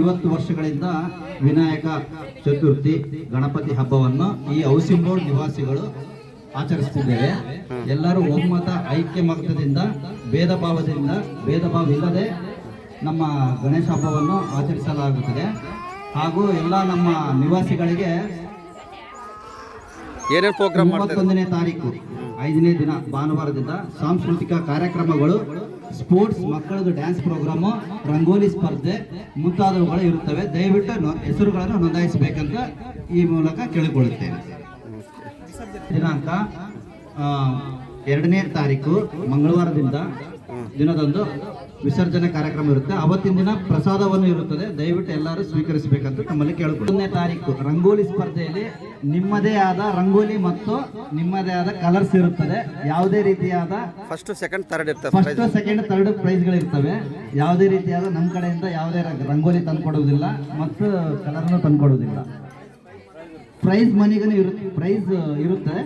50 ವರ್ಷಗಳಿಂದ ವಿನಾಯಕ ಚತುರ್ಥಿ ಗಣಪತಿ ಹಬ್ಬವನ್ನು ಈ ಹೌಸಿಂಗ್ ಬೋರ್ಡ್ ನಿವಾಸಿಗಳು ಆಚರಿಸುತ್ತಿದ್ದೇವೆ. ಎಲ್ಲರೂ ಒಮ್ಮತ ಐಕ್ಯಮತದಿಂದ ಭೇದ ಭಾವ ಇಲ್ಲದೆ ನಮ್ಮ ಗಣೇಶ ಹಬ್ಬವನ್ನು ಆಚರಿಸಲಾಗುತ್ತದೆ. ಹಾಗೂ ಎಲ್ಲ ನಮ್ಮ ನಿವಾಸಿಗಳಿಗೆ ಏನೇನು ಪ್ರೋಗ್ರಾಮ್ 31ನೇ ತಾರೀಕು 5ನೇ ದಿನ ಭಾನುವಾರದಿಂದ ಸಾಂಸ್ಕೃತಿಕ ಕಾರ್ಯಕ್ರಮಗಳು, ಸ್ಪೋರ್ಟ್ಸ್, ಮಕ್ಕಳದು ಡ್ಯಾನ್ಸ್ ಪ್ರೋಗ್ರಾಮು, ರಂಗೋಲಿ ಸ್ಪರ್ಧೆ ಮುಂತಾದವುಗಳು ಇರುತ್ತವೆ. ದಯವಿಟ್ಟು ಹೆಸರುಗಳನ್ನು ನೋಂದಾಯಿಸಬೇಕಂತ ಈ ಮೂಲಕ ಕೇಳಿಕೊಳ್ಳುತ್ತೇನೆ. ದಿನಾಂಕ 2ನೇ ತಾರೀಕು ಮಂಗಳವಾರದಿಂದ ದಿನದಂದು ವಿಸರ್ಜನೆ ಕಾರ್ಯಕ್ರಮ ಇರುತ್ತೆ. ಅವತ್ತಿನ ದಿನ ಪ್ರಸಾದವನ್ನು ಇರುತ್ತದೆ. ದಯವಿಟ್ಟು ಎಲ್ಲರೂ ಸ್ವೀಕರಿಸಬೇಕಂತ ತಮ್ಮಲ್ಲಿ ಕೇಳಿಕೊಳ್ಳಿ. 1ನೇ ತಾರೀಕು ರಂಗೋಲಿ ಸ್ಪರ್ಧೆಯಲ್ಲಿ ನಿಮ್ಮದೇ ಆದ ರಂಗೋಲಿ ಮತ್ತು ನಿಮ್ಮದೇ ಆದ ಕಲರ್ಸ್ ಇರುತ್ತದೆ. ಯಾವುದೇ ರೀತಿಯಾದ ಫಸ್ಟ್ ಸೆಕೆಂಡ್ ಥರ್ಡ್ ಪ್ರೈಸ್ಗಳು ಇರ್ತವೆ. ಯಾವುದೇ ರೀತಿಯಾದ ನಮ್ಮ ಕಡೆಯಿಂದ ಯಾವುದೇ ರಂಗೋಲಿ ತಂದುಕೊಡುವುದಿಲ್ಲ ಮತ್ತು ಕಲರ್ನು ತಂದುಕೊಡುವುದಿಲ್ಲ. ಪ್ರೈಸ್ ಮನಿಗೂ ಪ್ರೈಸ್ ಇರುತ್ತೆ.